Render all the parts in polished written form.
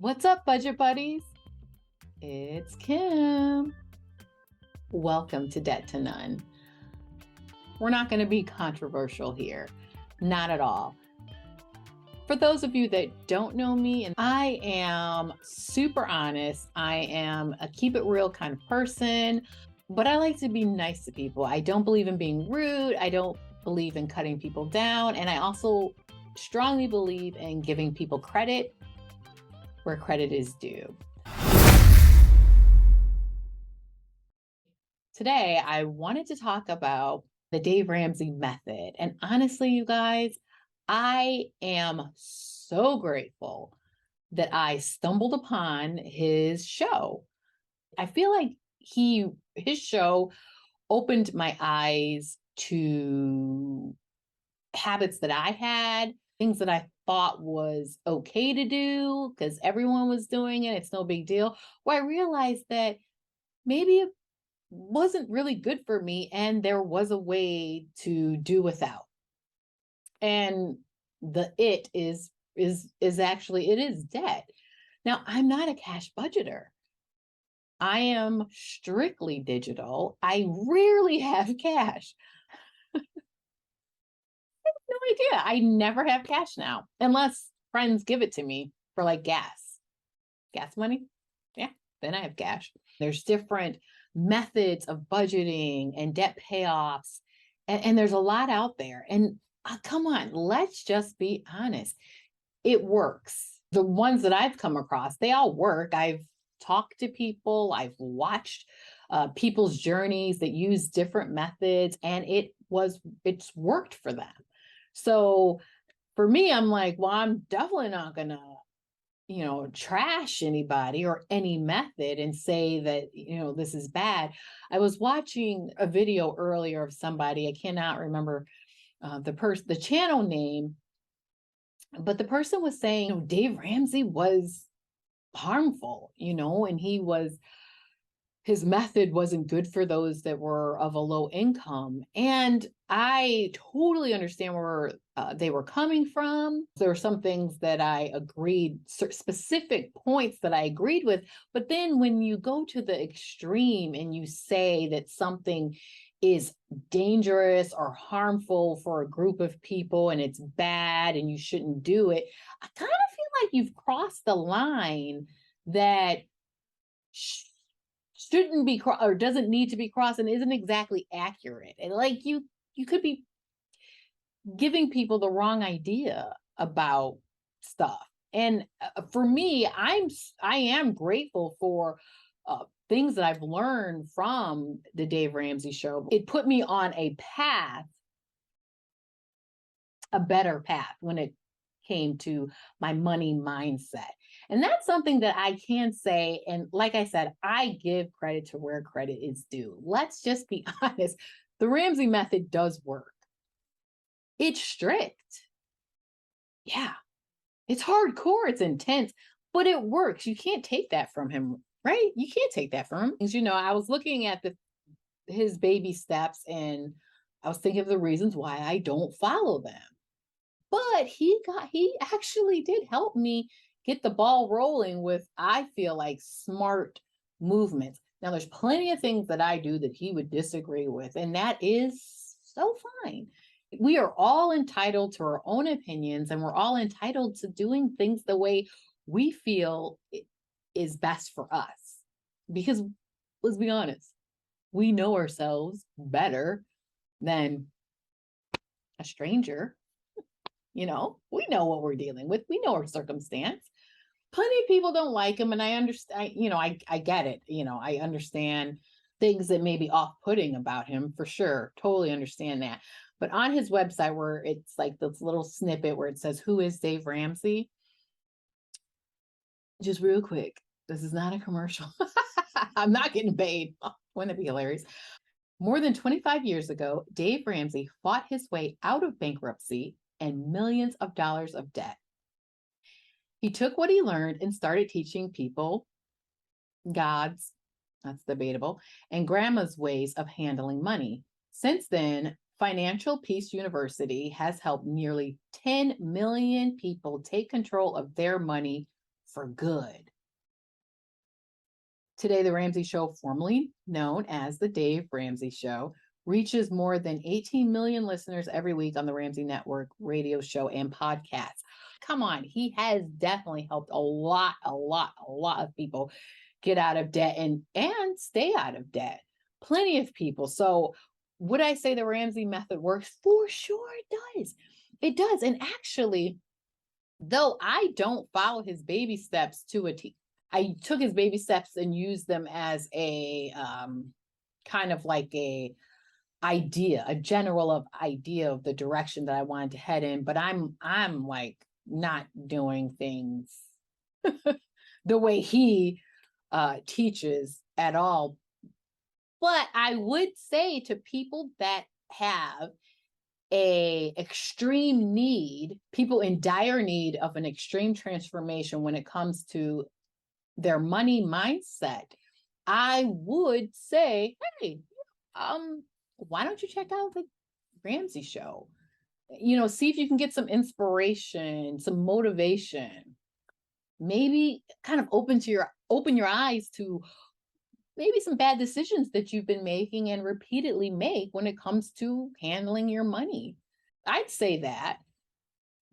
What's up, budget buddies? It's Kim. Welcome to Debt to None. We're not going to be controversial here. Not at all. For those of you that don't know me, and I am super honest. I am a keep it real kind of person, but I like to be nice to people. I don't believe in being rude. I don't believe in cutting people down. And I also strongly believe in giving people credit where credit is due. Today, I wanted to talk about the Dave Ramsey method. And honestly, you guys, I am so grateful that I stumbled upon his show. I feel like his show opened my eyes to habits that I had, things that I thought was okay to do because everyone was doing it. It's no big deal. Well, I realized that maybe it wasn't really good for me and there was a way to do without. And the it is actually it is debt. Now, I'm not a cash budgeter. I am strictly digital. I rarely have cash. No idea. I never have cash now, unless friends give it to me for like gas money. Yeah, then I have cash. There's different methods of budgeting and debt payoffs, and there's a lot out there. And come on, let's just be honest. It works. The ones that I've come across, they all work. I've talked to people, I've watched people's journeys that use different methods, and it's worked for them. So for me, I'm like, well, I'm definitely not gonna, trash anybody or any method and say that, this is bad. I was watching a video earlier of somebody, I cannot remember the channel name, but the person was saying, Dave Ramsey was harmful, and his method wasn't good for those that were of a low income. And I totally understand where they were coming from. There were some things that I agreed, specific points that I agreed with. But then when you go to the extreme and you say that something is dangerous or harmful for a group of people and it's bad and you shouldn't do it, I kind of feel like you've crossed the line that shouldn't be or doesn't need to be crossed and isn't exactly accurate. And like you could be giving people the wrong idea about stuff. And for me, I am grateful for things that I've learned from the Dave Ramsey show. It put me on a better path when it came to my money mindset. And that's something that I can say. And like I said, I give credit to where credit is due. Let's just be honest. The Ramsey method does work. It's strict. Yeah. It's hardcore. It's intense, but it works. You can't take that from him, right? You can't take that from him. Because, I was looking at his baby steps and I was thinking of the reasons why I don't follow them. But he actually did help me get the ball rolling with, I feel like, smart movements. Now, there's plenty of things that I do that he would disagree with, and that is so fine. We are all entitled to our own opinions, and we're all entitled to doing things the way we feel is best for us. Because let's be honest, we know ourselves better than a stranger. We know what we're dealing with. We know our circumstance. Plenty of people don't like him, and I understand, I get it. I understand things that may be off-putting about him for sure. Totally understand that. But on his website, where it's like this little snippet where it says, "Who is Dave Ramsey?" Just real quick, this is not a commercial. I'm not getting paid. Wouldn't it be hilarious? More than 25 years ago, Dave Ramsey fought his way out of bankruptcy and millions of dollars of debt. He took what he learned and started teaching people God's, that's debatable, and grandma's ways of handling money. Since then, Financial Peace University has helped nearly 10 million people take control of their money for good. Today, the Ramsey Show, formerly known as the Dave Ramsey Show, reaches more than 18 million listeners every week on the Ramsey Network radio show and podcast. Come on, he has definitely helped a lot of people get out of debt and stay out of debt. Plenty of people. So would I say the Ramsey method works? For sure it does. It does. And actually, though I don't follow his baby steps to a T, I took his baby steps and used them as a kind of like a general idea of the direction that I wanted to head in. But I'm like not doing things the way he teaches at all. But I would say to people that have a extreme need, people in dire need of an extreme transformation when it comes to their money mindset, I would say, hey, why don't you check out the Ramsey Show? See if you can get some inspiration, some motivation, maybe kind of open your eyes to maybe some bad decisions that you've been making and repeatedly make when it comes to handling your money. I'd say that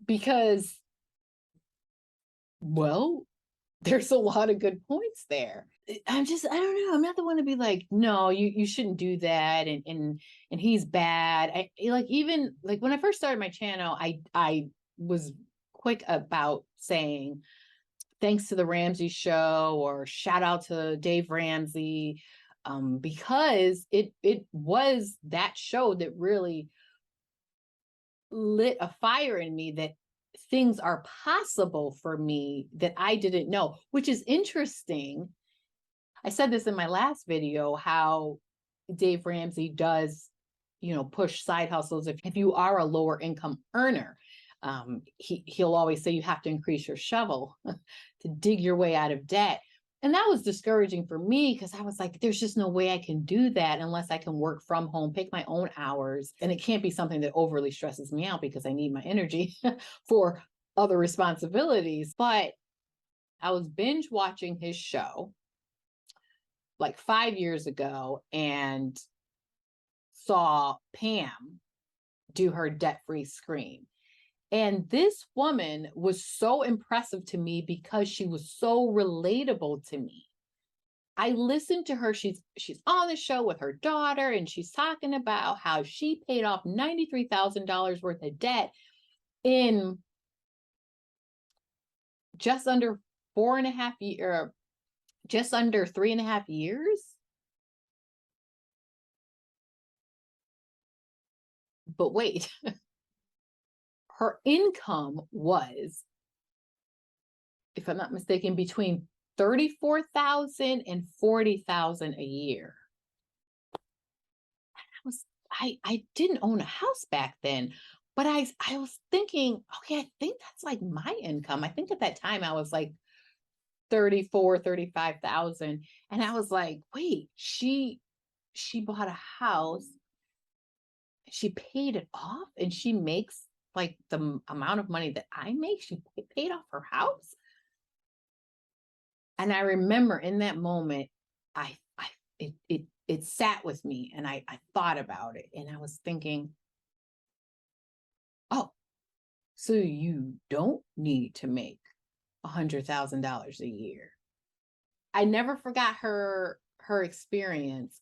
because, well, there's a lot of good points there. I don't know. I'm not the one to be like, no, you shouldn't do that. And he's bad. Even when I first started my channel, I was quick about saying, thanks to the Ramsey Show or shout out to Dave Ramsey, because it was that show that really lit a fire in me that things are possible for me that I didn't know, which is interesting. I said this in my last video, how Dave Ramsey does, push side hustles. If you are a lower income earner, he'll always say you have to increase your shovel to dig your way out of debt. And that was discouraging for me because I was like, there's just no way I can do that unless I can work from home, pick my own hours. And it can't be something that overly stresses me out because I need my energy for other responsibilities. But I was binge watching his show like 5 years ago and saw Pam do her debt-free scream. And this woman was so impressive to me because she was so relatable to me. I listened to her. She's on the show with her daughter, and she's talking about how she paid off $93,000 worth of debt in just under 4.5 years, just under 3.5 years. But wait. Her income was, if I'm not mistaken, between $34,000 and $40,000 a year. I didn't own a house back then, but I was thinking, okay, I think that's like my income. I think at that time I was like 35,000. And I was like, wait, she bought a house, she paid it off, and she makes like the amount of money that I make. She paid off her house. And I remember in that moment, it sat with me and I thought about it and I was thinking, oh, so you don't need to make $100,000 a year. I never forgot her experience.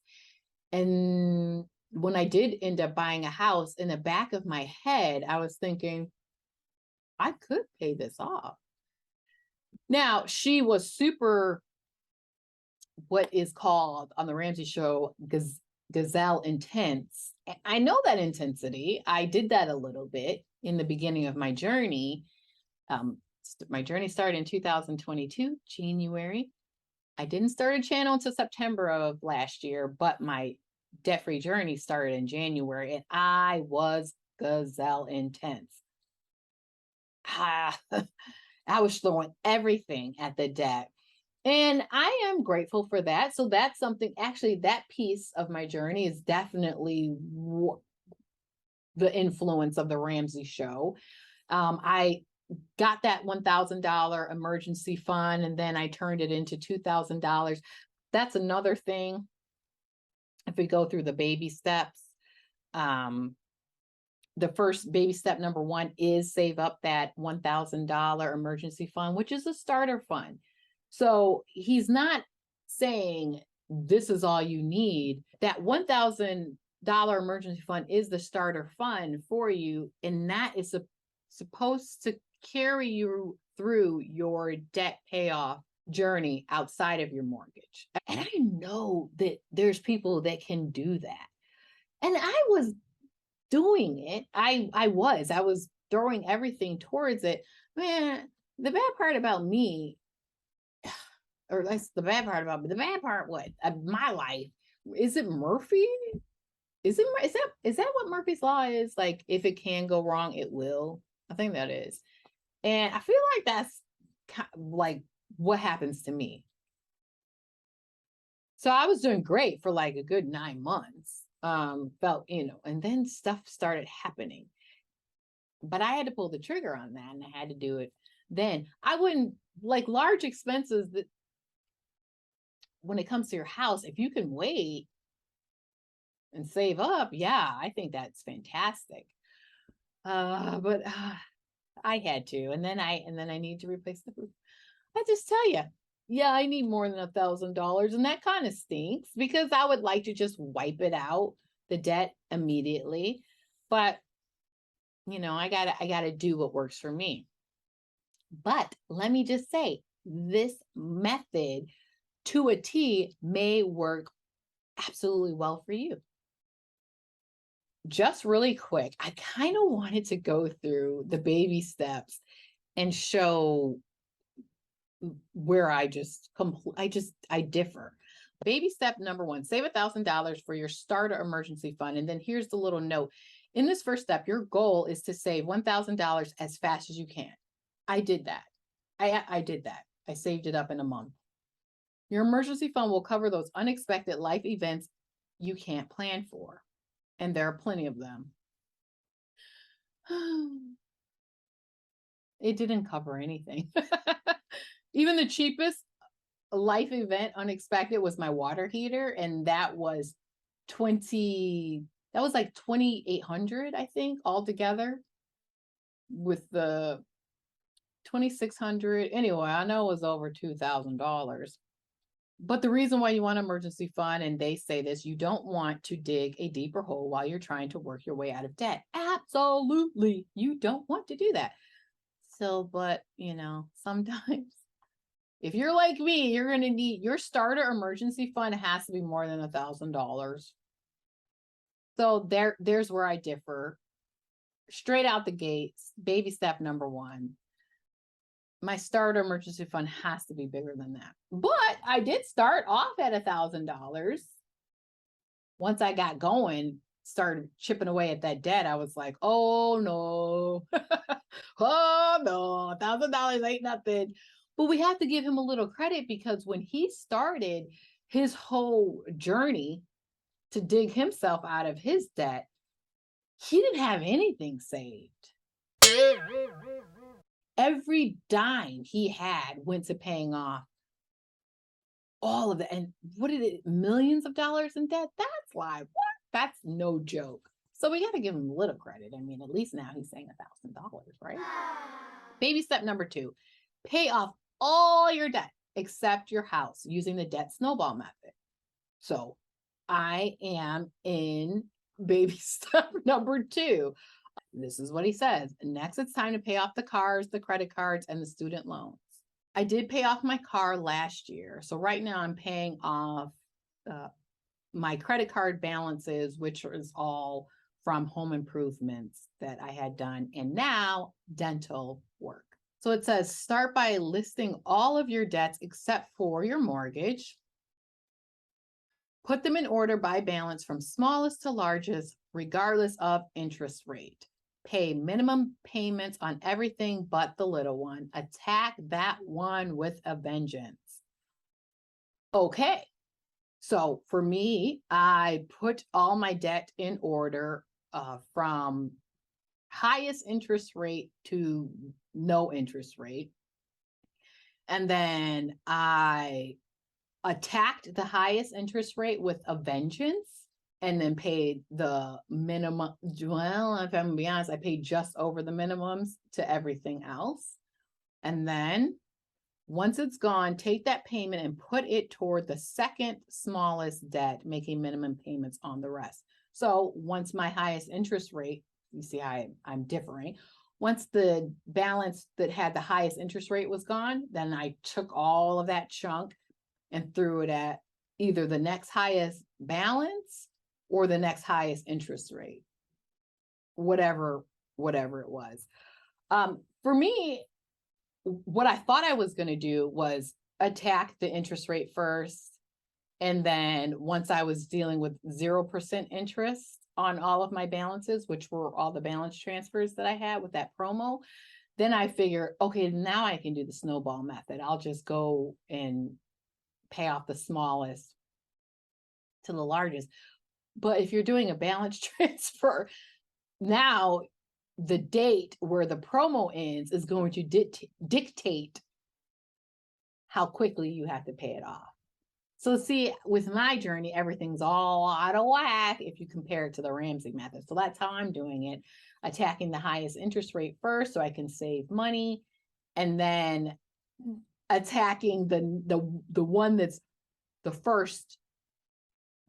And when I did end up buying a house, in the back of my head, I was thinking, I could pay this off. Now, she was super, what is called on the Ramsey Show, gazelle intense. I know that intensity. I did that a little bit in the beginning of my journey. My journey started in 2022, January. I didn't start a channel until September of last year, but my debt-free journey started in January, and I was gazelle intense. I was throwing everything at the debt, and I am grateful for that. So that's something, actually, that piece of my journey is definitely the influence of the Ramsey Show. I got that $1,000 emergency fund, and then I turned it into $2,000. That's another thing. If we go through the baby steps, um, the first baby step number one is save up that $1,000 emergency fund, which is a starter fund. So he's not saying this is all you need. That $1,000 emergency fund is the starter fund for you, and that is supposed to carry you through your debt payoff journey outside of your mortgage. And I know that there's people that can do that. And I was doing it. I was throwing everything towards it. Man, the bad part about me, or that's the bad part about me. The bad part, what my life is it Murphy? Is that what Murphy's law is? Like, if it can go wrong, it will. I think that is, and I feel like that's like what happens to me. So I was doing great for like a good 9 months. Felt, and then stuff started happening. But I had to pull the trigger on that, and I had to do it then. I wouldn't like large expenses that when it comes to your house, if you can wait and save up, yeah, I think that's fantastic. But I had to, and then I need to replace the roof. I just tell you, yeah, I need more than $1,000, and that kind of stinks because I would like to just wipe it out, the debt immediately. But I gotta do what works for me. But let me just say, this method to a T may work absolutely well for you. Just really quick, I kind of wanted to go through the baby steps and show where I differ. Baby step number one, save $1,000 for your starter emergency fund. And then here's the little note. In this first step, your goal is to save $1,000 as fast as you can. I did that. I did that. I saved it up in a month. Your emergency fund will cover those unexpected life events you can't plan for. And there are plenty of them. It didn't cover anything. Even the cheapest life event unexpected was my water heater, and that was like 2,800, I think, altogether, with the 2,600. Anyway, I know it was over $2,000. But the reason why you want an emergency fund, and they say this, you don't want to dig a deeper hole while you're trying to work your way out of debt. Absolutely. You don't want to do that. So, but sometimes if you're like me, you're going to need your starter emergency fund has to be more than $1,000. So there's where I differ. Straight out the gates, baby step number one. My starter emergency fund has to be bigger than that. But I did start off at $1,000. Once I got going, started chipping away at that debt, I was like, oh no. Oh no, $1,000 ain't nothing. But we have to give him a little credit, because when he started his whole journey to dig himself out of his debt, he didn't have anything saved. Every dime he had went to paying off all of it. And what did it, millions of dollars in debt? That's like, what? That's no joke. So we got to give him a little credit. I mean, at least now he's saying $1,000, right? Baby step number two, pay off all your debt except your house using the debt snowball method. So I am in baby step number two. This is what he says. Next, it's time to pay off the cars, the credit cards, and the student loans. I did pay off my car last year. So right now I'm paying off my credit card balances, which is all from home improvements that I had done, and now dental work. So it says, start by listing all of your debts except for your mortgage. Put them in order by balance from smallest to largest, regardless of interest rate. Pay minimum payments on everything but the little one. Attack that one with a vengeance. Okay. So for me, I put all my debt in order from highest interest rate to no interest rate. And then I attacked the highest interest rate with a vengeance and then paid the minimum. Well, if I'm gonna be honest, I paid just over the minimums to everything else. And then once it's gone, take that payment and put it toward the second smallest debt, making minimum payments on the rest. So once my highest interest rate, you see how I'm differing. Once the balance that had the highest interest rate was gone, then I took all of that chunk and threw it at either the next highest balance or the next highest interest rate, whatever it was. For me, what I thought I was going to do was attack the interest rate first. And then once I was dealing with 0% interest on all of my balances, which were all the balance transfers that I had with that promo, then I figured, okay, now I can do the snowball method. I'll just go and pay off the smallest to the largest. But if you're doing a balance transfer, now the date where the promo ends is going to dictate how quickly you have to pay it off. So see, with my journey, everything's all out of whack if you compare it to the Ramsey method. So that's how I'm doing it, attacking the highest interest rate first so I can save money, and then attacking the one that's the first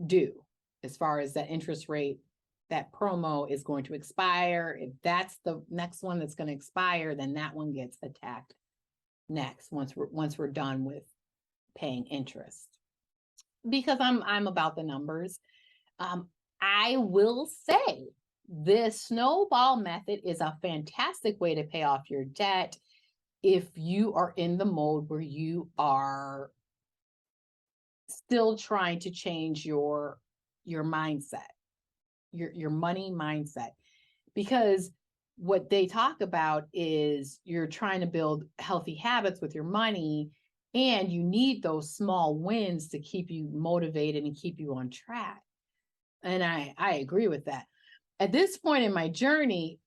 due as far as that interest rate. That promo is going to expire. If that's the next one that's going to expire, then that one gets attacked next once we're done with paying interest. Because I'm about the numbers. I will say this snowball method is a fantastic way to pay off your debt if you are in the mode where you are still trying to change your mindset. Your money mindset, because what they talk about is you're trying to build healthy habits with your money, and you need those small wins to keep you motivated and keep you on track. And I agree with that. At this point in my journey,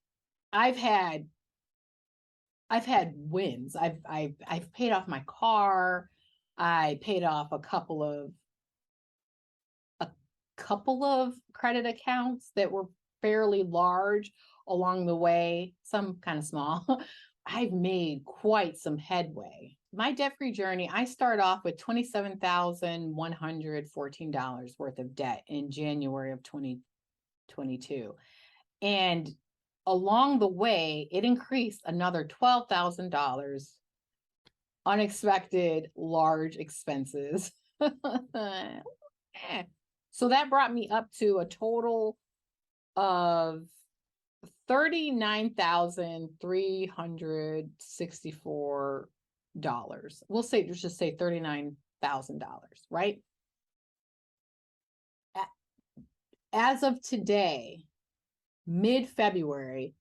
I've had wins. I've paid off my car. I paid off a couple of credit accounts that were fairly large along the way, some kind of small. I've made quite some headway. My debt-free journey, I start off with $27,114 worth of debt in January of 2022. And along the way, it increased another $12,000, unexpected large expenses. So that brought me up to a total of $39,364. We'll say, let's just say $39,000, right? As of today, mid-February,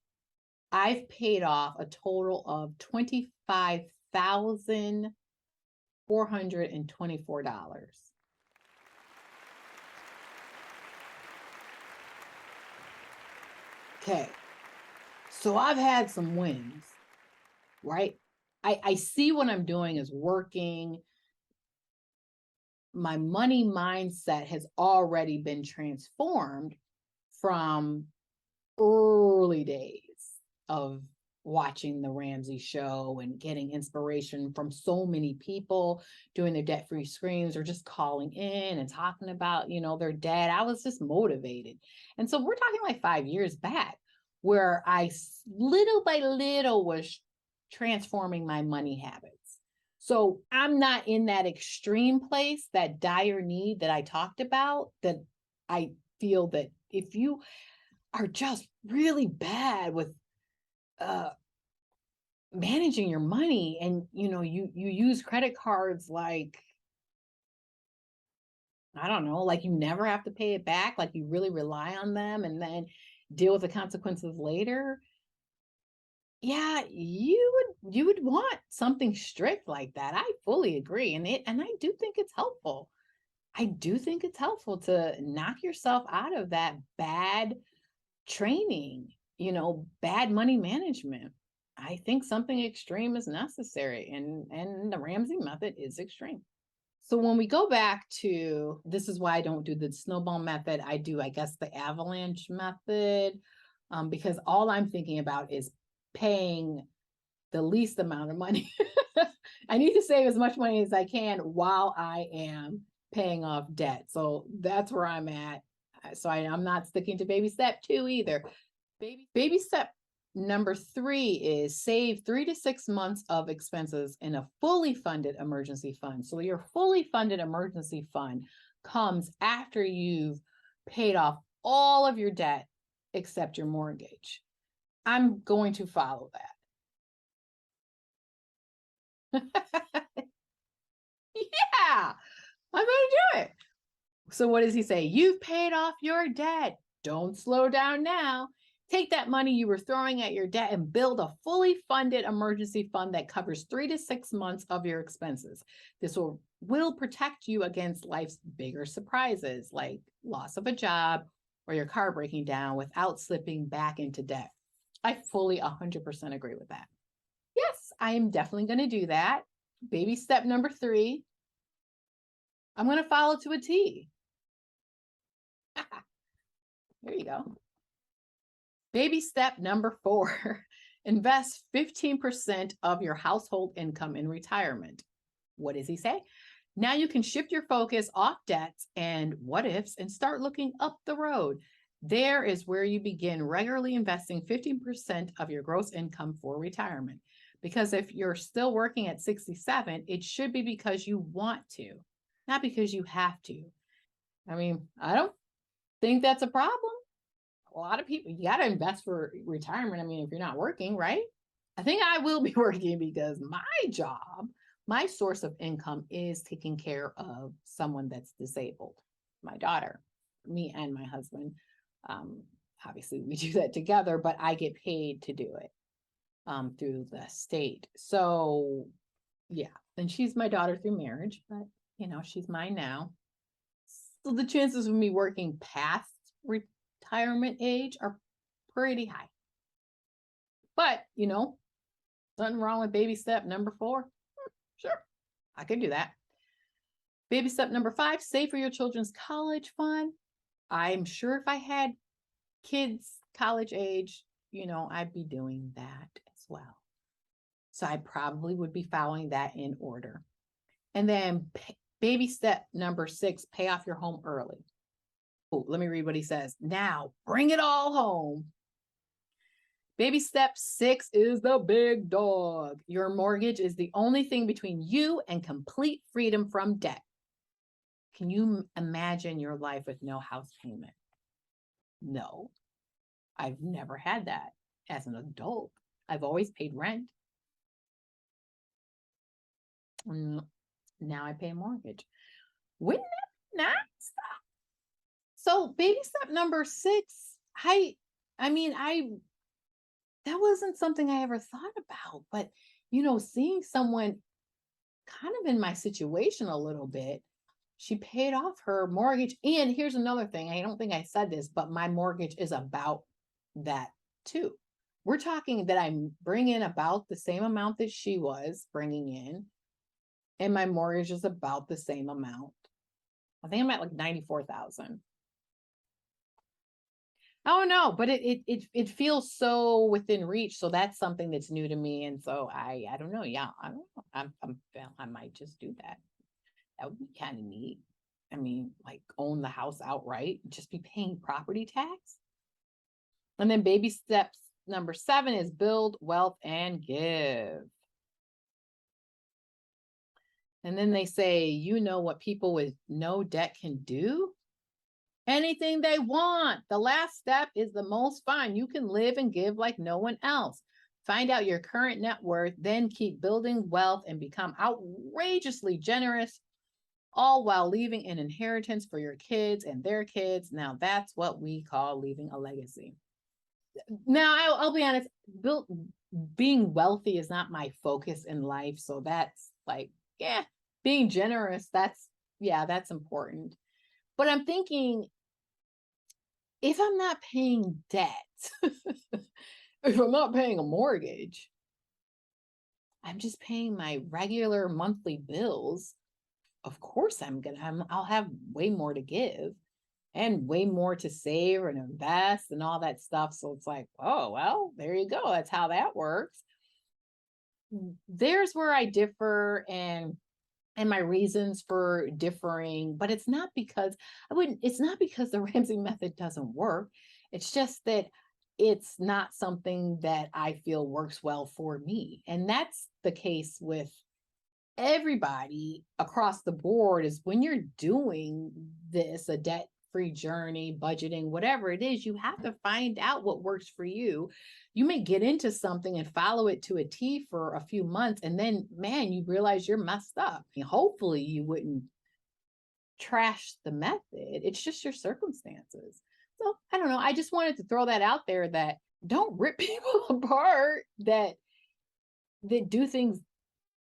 I've paid off a total of $25,424. Okay, so I've had some wins, right? I see what I'm doing is working. My money mindset has already been transformed from early days of watching the Ramsey Show and getting inspiration from so many people doing their debt-free screens or just calling in and talking about, their debt. I was just motivated. And so we're talking like 5 years back where I little by little was transforming my money habits. So I'm not in that extreme place, that dire need that I talked about, that I feel that if you are just really bad with managing your money and you use credit cards like, I don't know, like you never have to pay it back, like you really rely on them and then deal with the consequences later. Yeah, you would want something strict like that. I fully agree. And I do think it's helpful. I do think it's helpful to knock yourself out of that bad training. bad money management. I think something extreme is necessary, and the Ramsey method is extreme. So when we go back to, this is why I don't do the snowball method. I do, I guess, the avalanche method, because all I'm thinking about is paying the least amount of money. I need to save as much money as I can while I am paying off debt. So that's where I'm at. So I'm not sticking to baby step 2 either. Baby step number 3 is save 3 to 6 months of expenses in a fully funded emergency fund. So your fully funded emergency fund comes after you've paid off all of your debt except your mortgage. I'm going to follow that. Yeah, I'm going to do it. So what does he say? You've paid off your debt. Don't slow down now. Take that money you were throwing at your debt and build a fully funded emergency fund that covers 3 to 6 months of your expenses. This will protect you against life's bigger surprises like loss of a job or your car breaking down without slipping back into debt. I fully 100% agree with that. Yes, I am definitely going to do that. Baby step number 3. I'm going to follow to a T. There you go. Baby step number 4, invest 15% of your household income in retirement. What does he say? Now you can shift your focus off debts and what ifs and start looking up the road. There is where you begin regularly investing 15% of your gross income for retirement. Because if you're still working at 67, it should be because you want to, not because you have to. I mean, I don't think that's a problem. A lot of people, you got to invest for retirement. I mean, if you're not working, right? I think I will be working because my job, my source of income is taking care of someone that's disabled, my daughter, me and my husband. Obviously, we do that together, but I get paid to do it through the state. So, yeah, and she's my daughter through marriage, but she's mine now. So the chances of me working past retirement age are pretty high. But, nothing wrong with baby step number 4. Sure, I can do that. Baby step number 5, save for your children's college fund. I'm sure if I had kids college age, I'd be doing that as well. So I probably would be following that in order. And then baby step number 6, pay off your home early. Oh, let me read what he says. Now, bring it all home. Baby step 6 is the big dog. Your mortgage is the only thing between you and complete freedom from debt. Can you imagine your life with no house payment? No, I've never had that as an adult. I've always paid rent. Now I pay a mortgage. Wouldn't that be nice? So baby step number 6, that wasn't something I ever thought about, but seeing someone kind of in my situation a little bit, she paid off her mortgage. And here's another thing. I don't think I said this, but my mortgage is about that too. We're talking that I'm bringing about the same amount that she was bringing in. And my mortgage is about the same amount. I think I'm at like 94,000. I don't know, but it feels so within reach. So that's something that's new to me. And so I don't know. Yeah, I don't know. I might just do that. That would be kind of neat. I mean, like own the house outright, just be paying property tax. And then baby steps number 7 is build wealth and give. And then they say, what people with no debt can do? Anything they want. The last step is the most fun. You can live and give like no one else. Find out your current net worth, then keep building wealth and become outrageously generous, all while leaving an inheritance for your kids and their kids. Now that's what we call leaving a legacy. Now, I'll be honest, being wealthy is not my focus in life. So that's like, being generous, that's important. But I'm thinking, if I'm not paying debts, If I'm not paying a mortgage, I'm just paying my regular monthly bills. Of course I'll have way more to give and way more to save and invest and all that stuff. So it's like, oh, well, there you go. That's how that works. There's where I differ and my reasons for differing, but it's not because it's not because the Ramsey method doesn't work. It's just that it's not something that I feel works well for me. And that's the case with everybody across the board. Is when you're doing this, a debt-free journey, budgeting, whatever it is, you have to find out what works for you. You may get into something and follow it to a T for a few months, and then, man, you realize you're messed up. Hopefully you wouldn't trash the method. It's just your circumstances. So I don't know. I just wanted to throw that out there, that don't rip people apart that do things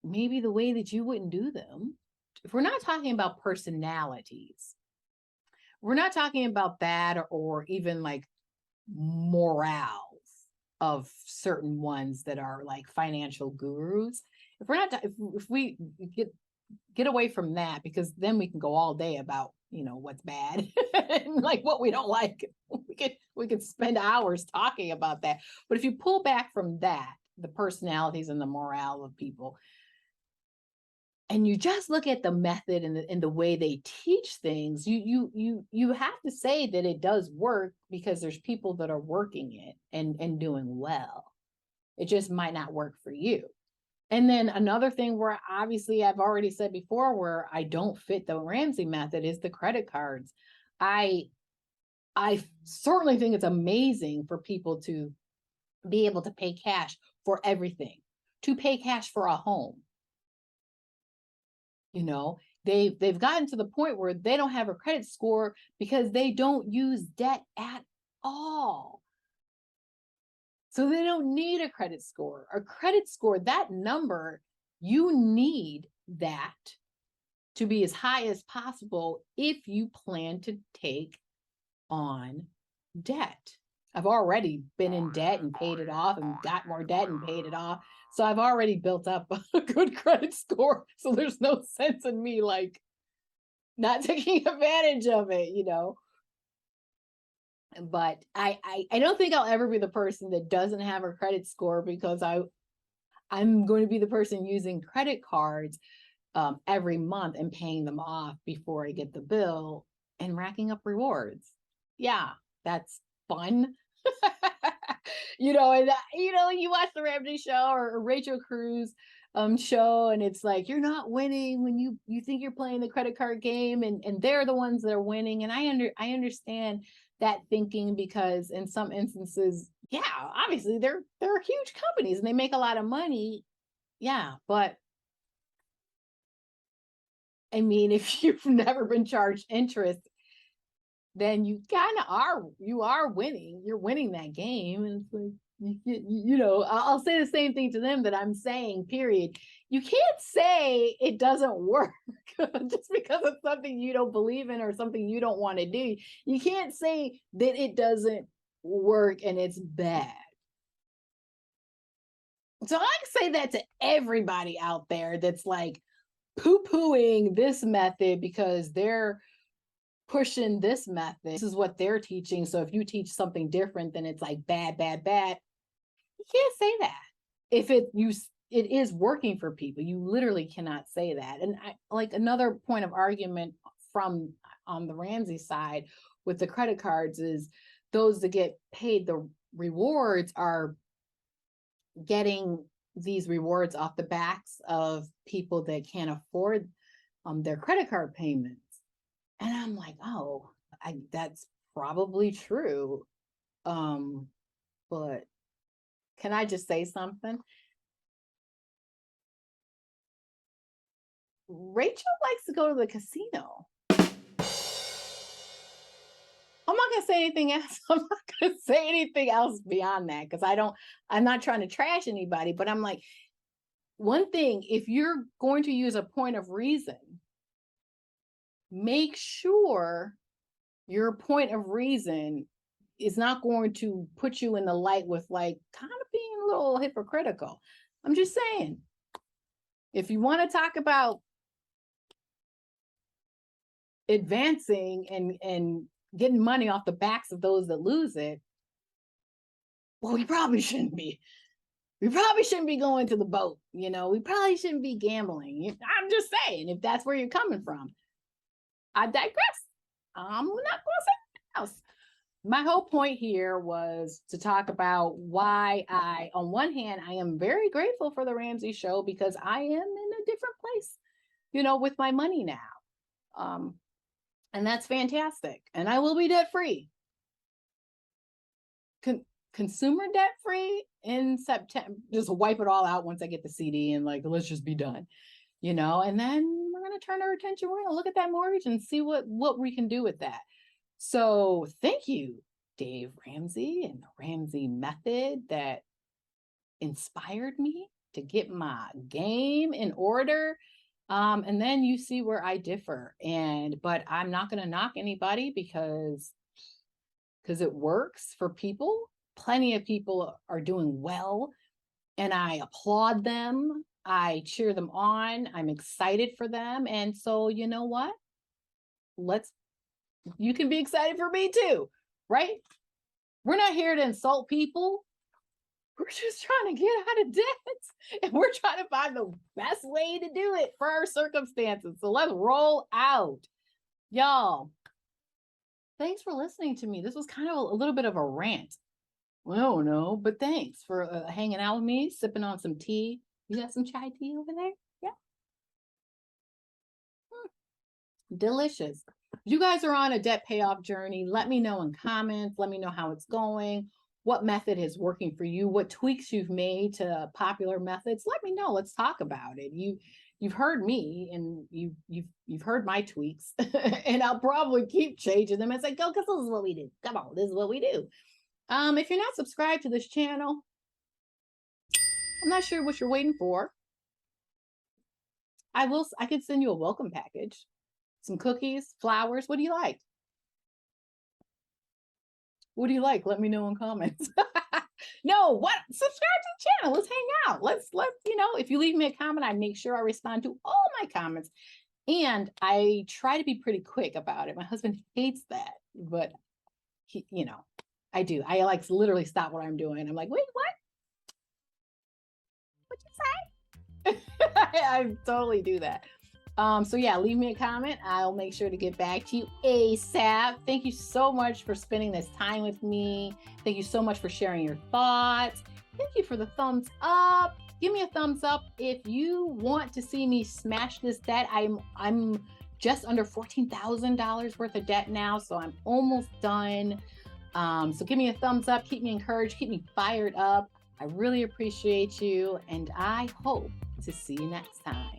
maybe the way that you wouldn't do them. If we're not talking about personalities, we're not talking about that, or even like morals of certain ones that are like financial gurus. If we're not, if we get away from that, because then we can go all day about, what's bad and like what we don't like. We could spend hours talking about that. But if you pull back from that, the personalities and the morale of people, and you just look at the method and the way they teach things, you have to say that it does work, because there's people that are working it and doing well. It just might not work for you. And then another thing where obviously I've already said before, where I don't fit the Ramsey method, is the credit cards. I certainly think it's amazing for people to be able to pay cash for everything, to pay cash for a home. They've gotten to the point where they don't have a credit score because they don't use debt at all. So they don't need a credit score. A credit score, that number, you need that to be as high as possible if you plan to take on debt. I've already been in debt and paid it off, and got more debt and paid it off. So I've already built up a good credit score. So there's no sense in me like not taking advantage of it, But I don't think I'll ever be the person that doesn't have a credit score, because I'm going to be the person using credit cards every month and paying them off before I get the bill and racking up rewards. Yeah, that's fun. And you watch the Ramsey Show or Rachel Cruz show, and it's like, you're not winning when you think you're playing the credit card game, and they're the ones that are winning. And I understand that thinking, because in some instances, yeah, obviously they're huge companies and they make a lot of money. Yeah, but I mean, if you've never been charged interest, then you kind of are winning. You're winning that game. And it's like, I'll say the same thing to them that I'm saying, period. You can't say it doesn't work just because it's something you don't believe in or something you don't want to do. You can't say that it doesn't work and it's bad. So I say that to everybody out there that's like poo-pooing this method because they're pushing this method. This is what they're teaching. So if you teach something different, then it's like bad, bad, bad. You can't say that. If it is working for people, you literally cannot say that. And like another point of argument from on the Ramsey side with the credit cards is those that get paid the rewards are getting these rewards off the backs of people that can't afford their credit card payments. And I'm like, oh, that's probably true. But can I just say something? Rachel likes to go to the casino. I'm not gonna say anything else. I'm not gonna say anything else beyond that, because I'm not trying to trash anybody, but I'm like, one thing, if you're going to use a point of reason, make sure your point of reason is not going to put you in the light with like kind of being a little hypocritical. I'm just saying, if you want to talk about advancing and getting money off the backs of those that lose it, well, we probably shouldn't be. We probably shouldn't be going to the boat. You know, we probably shouldn't be gambling. I'm just saying, if that's where you're coming from. I digress. I'm not going to say anything else. My whole point here was to talk about why on one hand, I am very grateful for the Ramsey Show because I am in a different place, you know, with my money now. And that's fantastic. And I will be debt free. Consumer debt free in September. Just wipe it all out once I get the CD and like, let's just be done, you know, and then we're going to turn our attention. We're going to look at that mortgage and see what we can do with that. So thank you, Dave Ramsey and the Ramsey method that inspired me to get my game in order. And then you see where I differ. But I'm not going to knock anybody because it works for people. Plenty of people are doing well, and I applaud them. I cheer them on. I'm excited for them. And so, you know what? You can be excited for me too, right? We're not here to insult people. We're just trying to get out of debt, and we're trying to find the best way to do it for our circumstances. So let's roll out. Y'all, thanks for listening to me. This was kind of a little bit of a rant. I don't know, but thanks for hanging out with me, sipping on some tea. You got some chai tea over there? Yeah. Delicious. If you guys are on a debt payoff journey, let me know in comments. Let me know how it's going. What method is working for you? What tweaks you've made to popular methods? Let me know. Let's talk about it. You've heard me, and you've heard my tweaks, and I'll probably keep changing them as I go because this is what we do. Come on, this is what we do. If you're not subscribed to this channel, I'm not sure what you're waiting for. I could send you a welcome package, some cookies, flowers. What do you like? What do you like? Let me know in comments. No, what? Subscribe to the channel. Let's hang out. Let's, you know, if you leave me a comment, I make sure I respond to all my comments. And I try to be pretty quick about it. My husband hates that, but he, you know, I do. I like literally stop what I'm doing. I'm like, wait, what? What'd you say? I totally do that. So yeah, leave me a comment. I'll make sure to get back to you ASAP. Thank you so much for spending this time with me. Thank you so much for sharing your thoughts. Thank you for the thumbs up. Give me a thumbs up if you want to see me smash this debt. I'm just under $14,000 worth of debt now, so I'm almost done. So give me a thumbs up, keep me encouraged, keep me fired up. I really appreciate you, and I hope to see you next time.